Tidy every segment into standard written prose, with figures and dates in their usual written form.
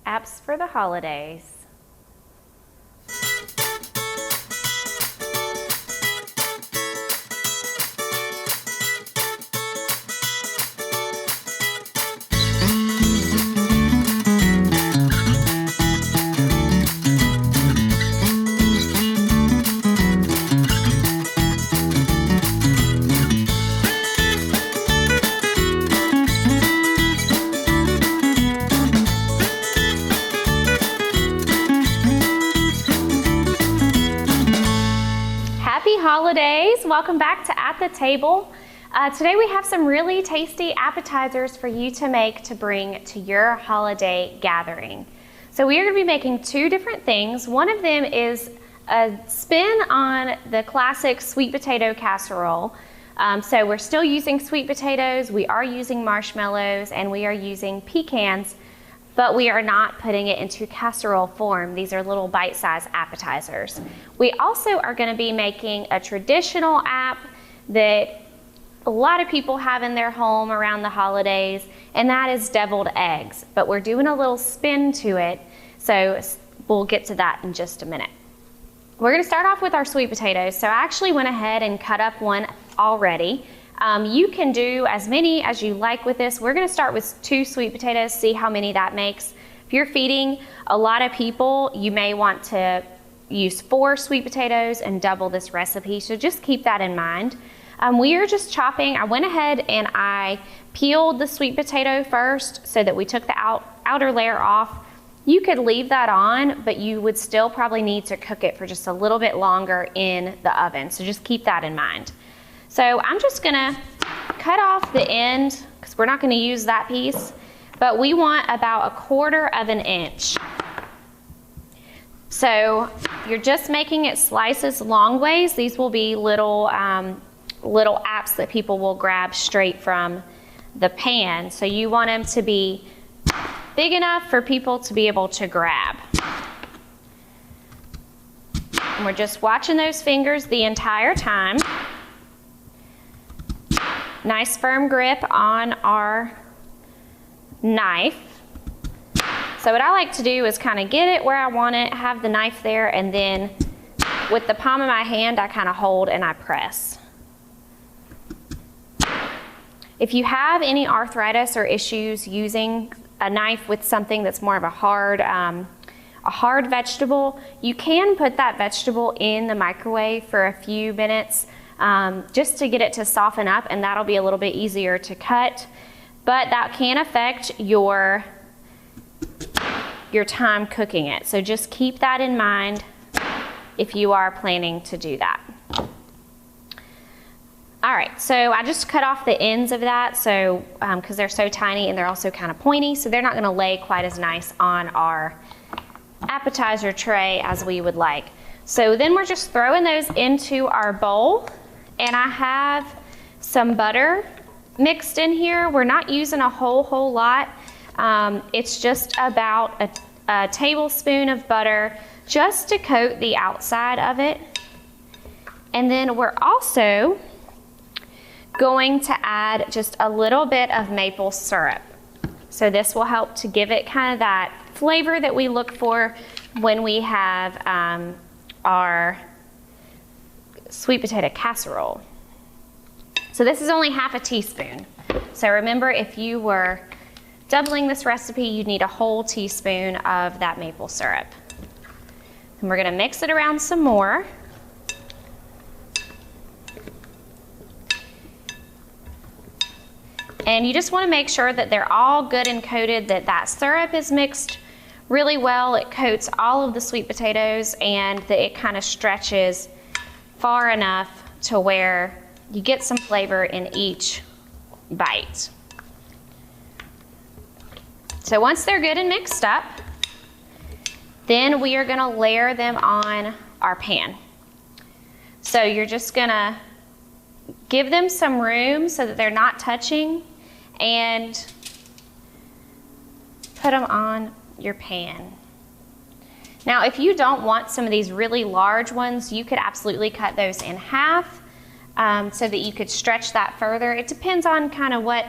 Apps for the holidays. Happy holidays! Welcome back to At the Table. Today we have some really tasty appetizers for you to make to bring to your holiday gathering. So we are going to be making two different things. One of them is a spin on the classic sweet potato casserole. So we're still using sweet potatoes, we are using marshmallows, and we are using pecans, but we are not putting it into casserole form. These are little bite-sized appetizers. We also are going to be making a traditional app that a lot of people have in their home around the holidays, and that is deviled eggs. But we're doing a little spin to it, so we'll get to that in just a minute. We're going to start off with our sweet potatoes. So I actually went ahead and cut up one already. You can do as many as you like with this. We're going to start with 2 sweet potatoes, see how many that makes. If you're feeding a lot of people, you may want to use 4 sweet potatoes and double this recipe, so just keep that in mind. We are just chopping. I went ahead and I peeled the sweet potato first so that we took the outer layer off. You could leave that on, but you would still probably need to cook it for just a little bit longer in the oven, so just keep that in mind. So I'm just gonna cut off the end because we're not gonna use that piece, but we want about 1/4 of an inch. So you're just making it slices long ways. These will be little apps that people will grab straight from the pan. So you want them to be big enough for people to be able to grab. And we're just watching those fingers the entire time. Nice firm grip on our knife. So what I like to do is kind of get it where I want it, have the knife there, and then with the palm of my hand, I kind of hold and I press. If you have any arthritis or issues using a knife with something that's more of a hard vegetable, you can put that vegetable in the microwave for a few minutes just to get it to soften up, and that'll be a little bit easier to cut. But that can affect your time cooking it. So just keep that in mind if you are planning to do that. All right, so I just cut off the ends of that, so because they're so tiny and they're also kind of pointy, so they're not gonna lay quite as nice on our appetizer tray as we would like. So then we're just throwing those into our bowl, and I have some butter mixed in here. We're not using a whole lot. It's just about a tablespoon of butter just to coat the outside of it. And then we're also going to add just a little bit of maple syrup. So this will help to give it kind of that flavor that we look for when we have our sweet potato casserole. So this is only half a teaspoon. So remember, if you were doubling this recipe, you'd need a whole teaspoon of that maple syrup. And we're gonna mix it around some more. And you just want to make sure that they're all good and coated, that that syrup is mixed really well. It coats all of the sweet potatoes, and that it kind of stretches far enough to where you get some flavor in each bite. So once they're good and mixed up, then we are going to layer them on our pan. So you're just going to give them some room so that they're not touching, and put them on your pan. Now, if you don't want some of these really large ones, you could absolutely cut those in half so that you could stretch that further. It depends on kind of what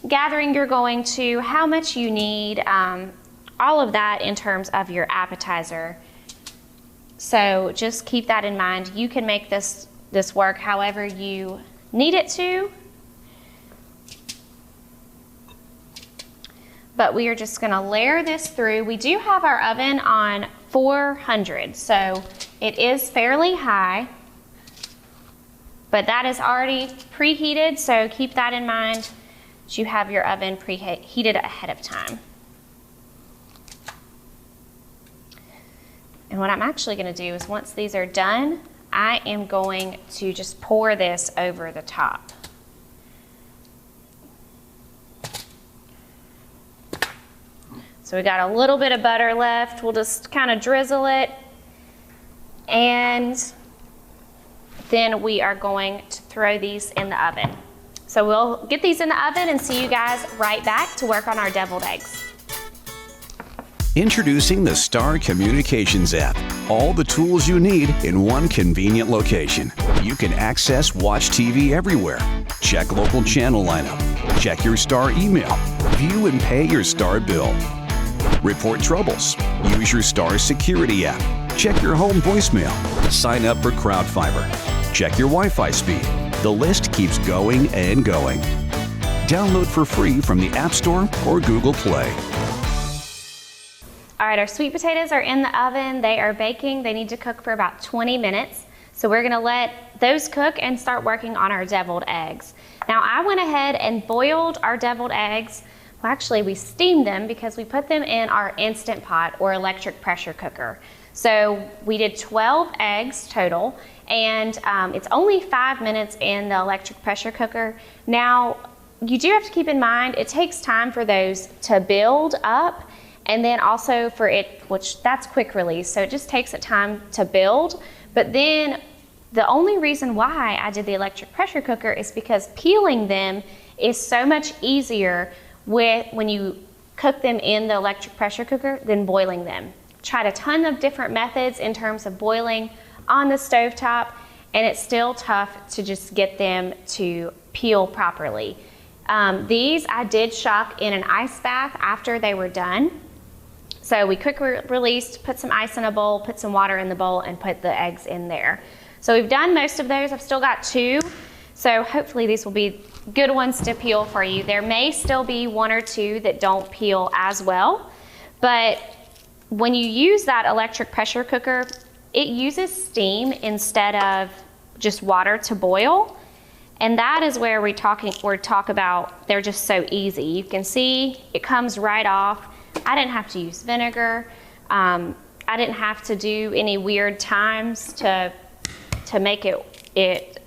gathering you're going to, how much you need, all of that in terms of your appetizer. So just keep that in mind. You can make this work however you need it to. But we are just gonna layer this through. We do have our oven on 400, so it is fairly high, but that is already preheated, so keep that in mind that you have your oven preheated ahead of time. And what I'm actually gonna do is once these are done, I am going to just pour this over the top. So we got a little bit of butter left. We'll just kind of drizzle it. And then we are going to throw these in the oven. So we'll get these in the oven and see you guys right back to work on our deviled eggs. Introducing the Star Communications app. All the tools you need in one convenient location. You can access Watch TV everywhere. Check local channel lineup. Check your Star email. View and pay your Star bill. Report troubles. Use your Star security app. Check your home voicemail. Sign up for CrowdFiber. Check your Wi-Fi speed. The list keeps going and going. Download for free from the App Store or Google Play. All right, our sweet potatoes are in the oven. They are baking. They need to cook for about 20 minutes. So we're gonna let those cook and start working on our deviled eggs. Now I went ahead and boiled our deviled eggs. Well, actually we steamed them because we put them in our Instant Pot or electric pressure cooker. So we did 12 eggs total, and it's only 5 minutes in the electric pressure cooker. Now, you do have to keep in mind, it takes time for those to build up, and then also for it, which that's quick release, so it just takes a time to build. But then the only reason why I did the electric pressure cooker is because peeling them is so much easier when you cook them in the electric pressure cooker than boiling them. Tried a ton of different methods in terms of boiling on the stovetop, and it's still tough to just get them to peel properly. These I did shock in an ice bath after they were done. So we quick released, put some ice in a bowl, put some water in the bowl, and put the eggs in there. So we've done most of those. I've still got 2. So hopefully these will be good ones to peel for you. There may still be 1 or 2 that don't peel as well, but when you use that electric pressure cooker, it uses steam instead of just water to boil. And that is where we talk about they're just so easy. You can see it comes right off. I didn't have to use vinegar. I didn't have to do any weird times to make it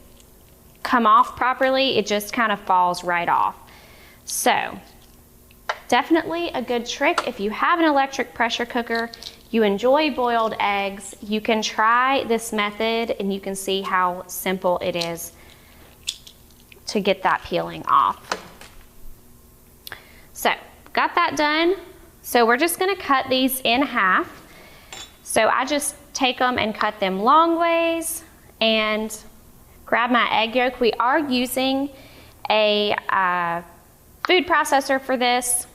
come off properly. It just kind of falls right off. So definitely a good trick if you have an electric pressure cooker, you enjoy boiled eggs, you can try this method and you can see how simple it is to get that peeling off. So got that done. So we're just gonna cut these in half. So I just take them and cut them long ways and grab my egg yolk. We are using a food processor for this.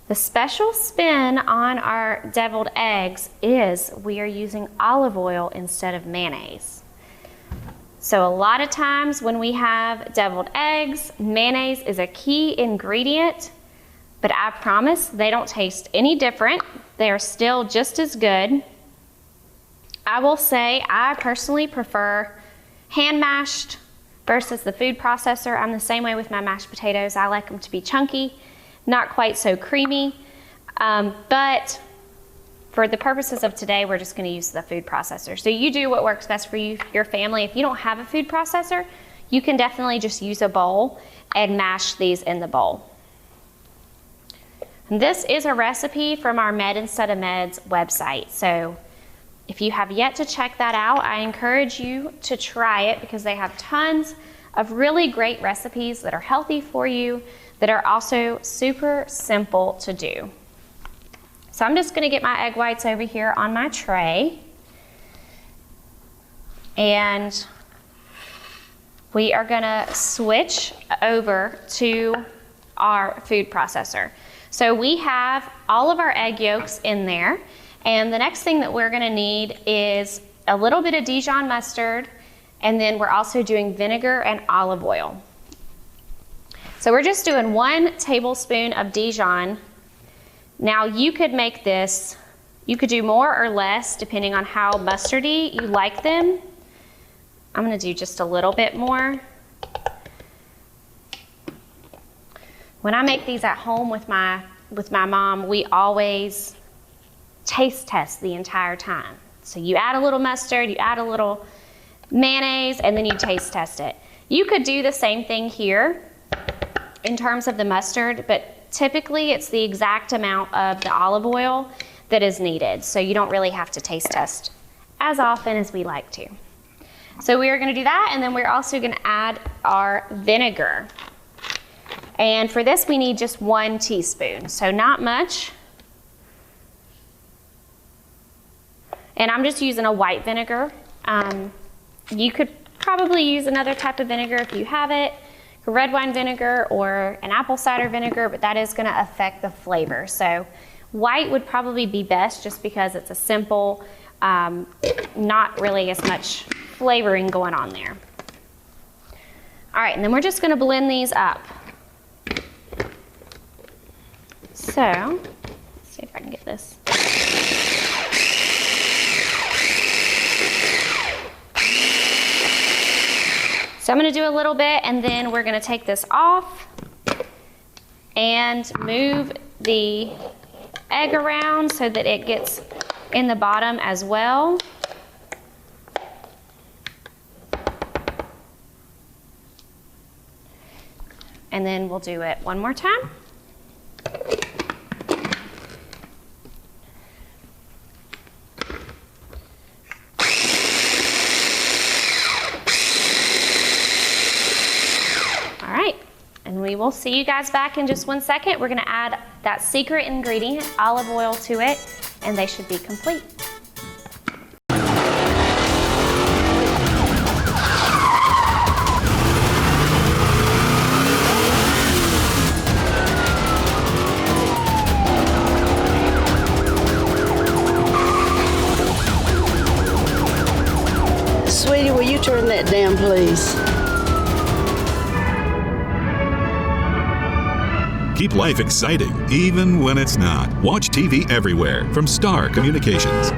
The special spin on our deviled eggs is we are using olive oil instead of mayonnaise. So a lot of times when we have deviled eggs, mayonnaise is a key ingredient, but I promise they don't taste any different. They are still just as good. I will say I personally prefer hand mashed versus the food processor. I'm the same way with my mashed potatoes. I like them to be chunky, not quite so creamy, but for the purposes of today, we're just gonna use the food processor. So you do what works best for you, your family. If you don't have a food processor, you can definitely just use a bowl and mash these in the bowl. And this is a recipe from our Med Instead of Meds website. So if you have yet to check that out, I encourage you to try it because they have tons of really great recipes that are healthy for you, that are also super simple to do. So I'm just gonna get my egg whites over here on my tray. And we are gonna switch over to our food processor. So we have all of our egg yolks in there, and the next thing that we're gonna need is a little bit of Dijon mustard, and then we're also doing vinegar and olive oil. So we're just doing 1 tablespoon of Dijon. Now you could make this, you could do more or less depending on how mustardy you like them. I'm gonna do just a little bit more. When I make these at home with my mom, we always taste test the entire time. So you add a little mustard, you add a little mayonnaise, and then you taste test it. You could do the same thing here in terms of the mustard, but typically it's the exact amount of the olive oil that is needed. So you don't really have to taste test as often as we like to. So we are gonna do that, and then we're also gonna add our vinegar. And for this, we need just 1 teaspoon, so not much. And I'm just using a white vinegar. You could probably use another type of vinegar if you have it, red wine vinegar or an apple cider vinegar, but that is gonna affect the flavor. So white would probably be best just because it's a simple, not really as much flavoring going on there. All right, and then we're just gonna blend these up. So, let's see if I can get this. So I'm gonna do a little bit, and then we're gonna take this off and move the egg around so that it gets in the bottom as well. And then we'll do it one more time. All right, and we will see you guys back in just 1 second. We're gonna add that secret ingredient, olive oil, to it, and they should be complete. Sweetie, will you turn that down, please? Keep life exciting, even when it's not. Watch TV everywhere from Star Communications.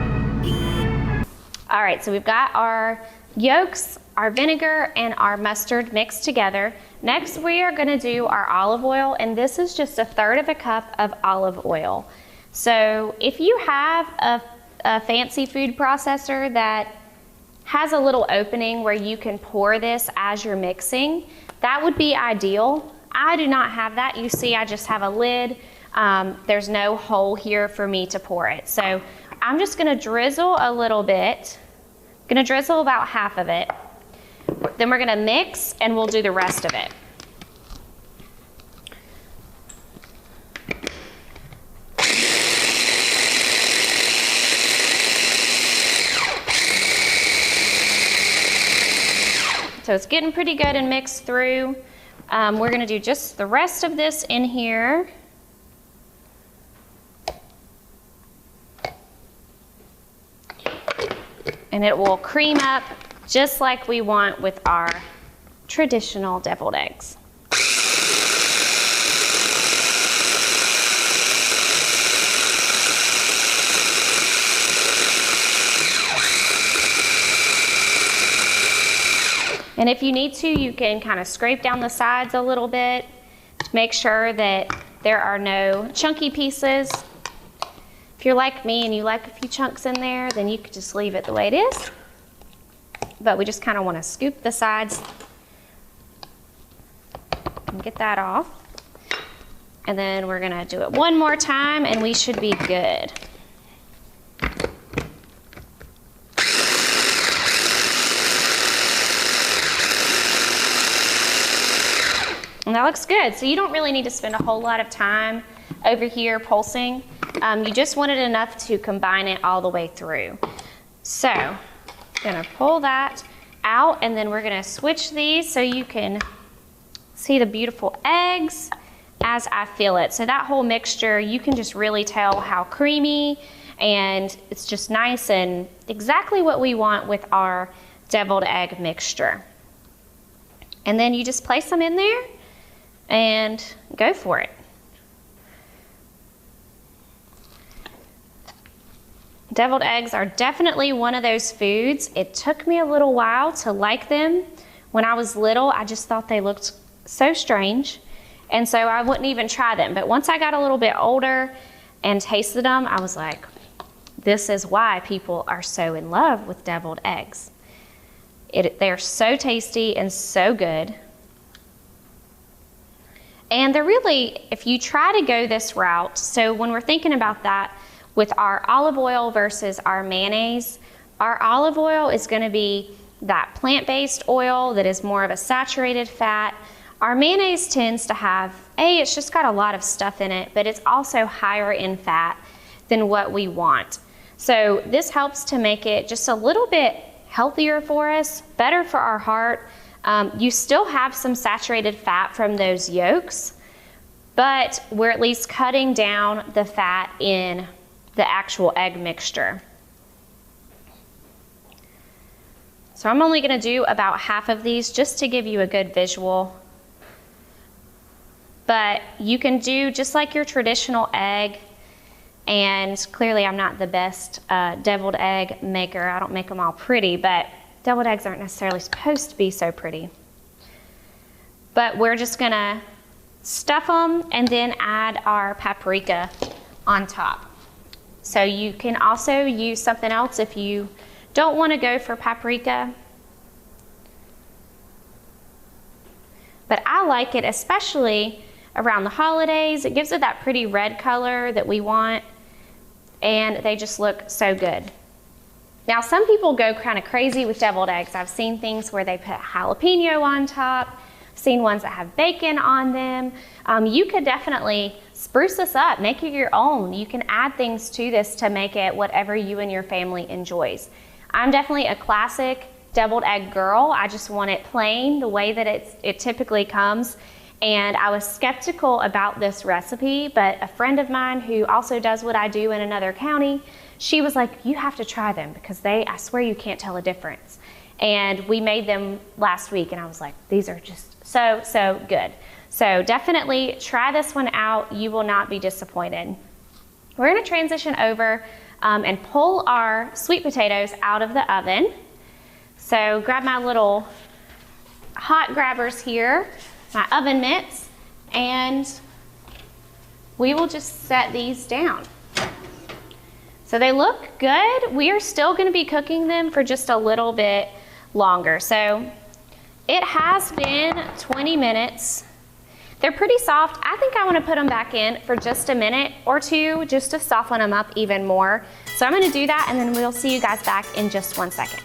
All right, so we've got our yolks, our vinegar, and our mustard mixed together. Next, we are gonna do our olive oil, and this is just 1/3 cup of olive oil. So if you have a fancy food processor that has a little opening where you can pour this as you're mixing, that would be ideal. I do not have that. You see, I just have a lid. There's no hole here for me to pour it. So I'm just gonna drizzle a little bit. I'm gonna drizzle about half of it. Then we're gonna mix, and we'll do the rest of it. So it's getting pretty good and mixed through. We're gonna do just the rest of this in here. And it will cream up just like we want with our traditional deviled eggs. And if you need to, you can kind of scrape down the sides a little bit to make sure that there are no chunky pieces. If you're like me and you like a few chunks in there, then you could just leave it the way it is. But we just kind of want to scoop the sides and get that off. And then we're gonna do it one more time, and we should be good. And that looks good. So you don't really need to spend a whole lot of time over here pulsing. You just want it enough to combine it all the way through. So I'm gonna pull that out, and then we're gonna switch these so you can see the beautiful eggs as I fill it. So that whole mixture, you can just really tell how creamy, and it's just nice and exactly what we want with our deviled egg mixture. And then you just place them in there and go for it. Deviled eggs are definitely one of those foods. It took me a little while to like them. When I was little, I just thought they looked so strange, and so I wouldn't even try them. But once I got a little bit older and tasted them, I was like, this is why people are so in love with deviled eggs. They're so tasty and so good. And they're really, if you try to go this route, so when we're thinking about that, with our olive oil versus our mayonnaise, our olive oil is going to be that plant-based oil that is more of a saturated fat. Our mayonnaise tends to have, it's just got a lot of stuff in it, but it's also higher in fat than what we want. So this helps to make it just a little bit healthier for us, better for our heart. You still have some saturated fat from those yolks, but we're at least cutting down the fat in the actual egg mixture. So I'm only going to do about half of these just to give you a good visual. But you can do just like your traditional egg, and clearly I'm not the best deviled egg maker. I don't make them all pretty, but deviled eggs aren't necessarily supposed to be so pretty. But we're just going to stuff them and then add our paprika on top. So you can also use something else if you don't want to go for paprika. But I like it especially around the holidays. It gives it that pretty red color that we want, and they just look so good. Now some people go kind of crazy with deviled eggs. I've seen things where they put jalapeno on top. I've seen ones that have bacon on them. You could definitely spruce this up, make it your own. You can add things to this to make it whatever you and your family enjoys. I'm definitely a classic deviled egg girl. I just want it plain, the way that it typically comes. And I was skeptical about this recipe, but a friend of mine who also does what I do in another county, she was like, you have to try them because I swear you can't tell a difference. And we made them last week, and I was like, these are just so, so good. So definitely try this one out. You will not be disappointed. We're going to transition over and pull our sweet potatoes out of the oven. So grab my little hot grabbers here, my oven mitts, and we will just set these down. So they look good. We are still going to be cooking them for just a little bit longer. So it has been 20 minutes. They're pretty soft. I think I want to put them back in for just a minute or two just to soften them up even more. So I'm going to do that, and then we'll see you guys back in just 1 second.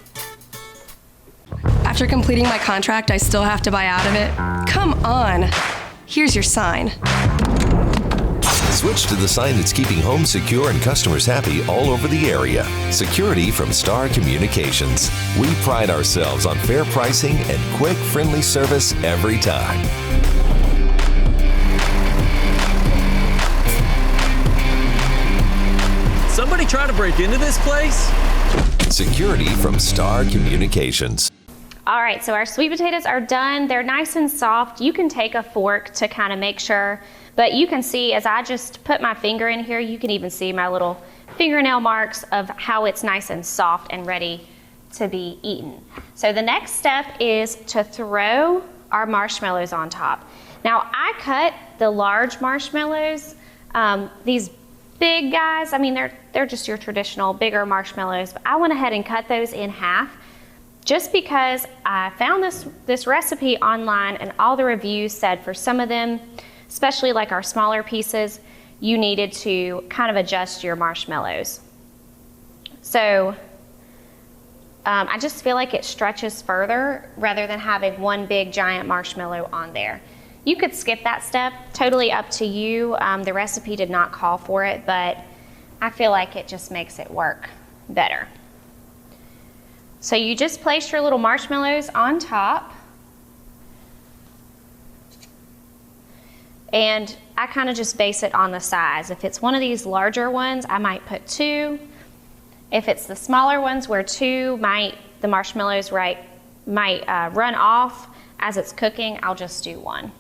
After completing my contract, I still have to buy out of it? Come on. Here's your sign. Switch to the sign that's keeping home secure and customers happy all over the area. Security from Star Communications. We pride ourselves on fair pricing and quick, friendly service every time. Somebody trying to break into this place? Security from Star Communications. All right, so our sweet potatoes are done. They're nice and soft. You can take a fork to kind of make sure, but you can see as I just put my finger in here, you can even see my little fingernail marks of how it's nice and soft and ready to be eaten. So the next step is to throw our marshmallows on top. Now I cut the large marshmallows, these big guys, I mean they're just your traditional bigger marshmallows, but I went ahead and cut those in half just because I found this recipe online, and all the reviews said for some of them, especially like our smaller pieces, you needed to kind of adjust your marshmallows. So I just feel like it stretches further rather than having one big giant marshmallow on there. You could skip that step, totally up to you. The recipe did not call for it, but I feel like it just makes it work better. So you just place your little marshmallows on top. and I kind of just base it on the size. If it's one of these larger ones, I might put 2. If it's the smaller ones where 2 the marshmallows might run off as it's cooking, I'll just do 1.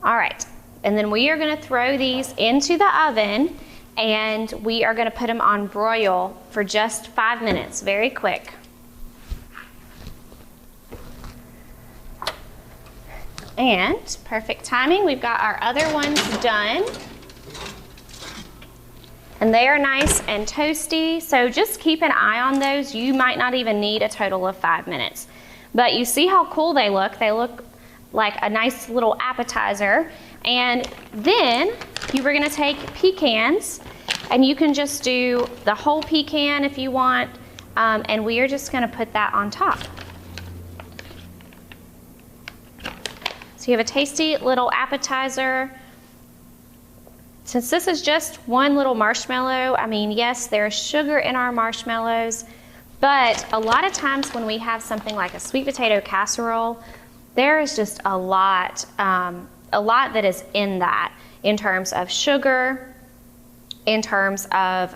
All right, and then we are gonna throw these into the oven, and we are gonna put them on broil for just 5 minutes, very quick. And perfect timing, we've got our other ones done. And they are nice and toasty, so just keep an eye on those. You might not even need a total of 5 minutes. But you see how cool they look. They look like a nice little appetizer. And then you were gonna take pecans, and you can just do the whole pecan if you want, and we are just gonna put that on top. So you have a tasty little appetizer. Since this is just one little marshmallow, I mean, yes, there's sugar in our marshmallows, but a lot of times when we have something like a sweet potato casserole, there is just a lot that is in that, in terms of sugar, in terms of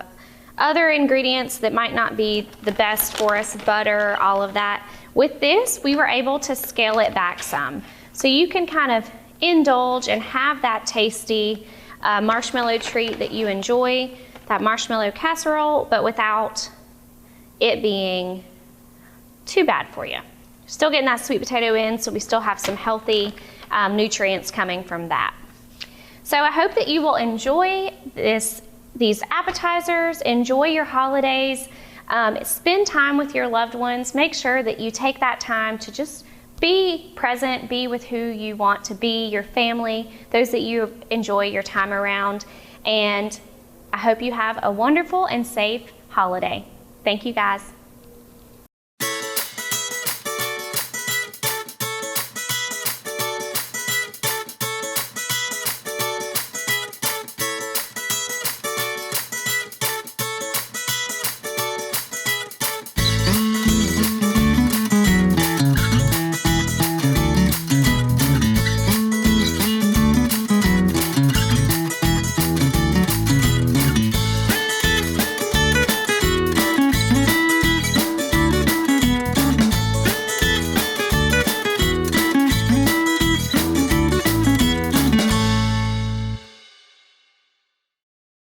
other ingredients that might not be the best for us, butter, all of that. With this, we were able to scale it back some. So you can kind of indulge and have that tasty marshmallow treat that you enjoy, that marshmallow casserole, but without it being too bad for you. Still getting that sweet potato in, so we still have some healthy nutrients coming from that. So I hope that you will enjoy these appetizers, enjoy your holidays, spend time with your loved ones. Make sure that you take that time to just be present, be with who you want to be, your family, those that you enjoy your time around. And I hope you have a wonderful and safe holiday. Thank you, guys.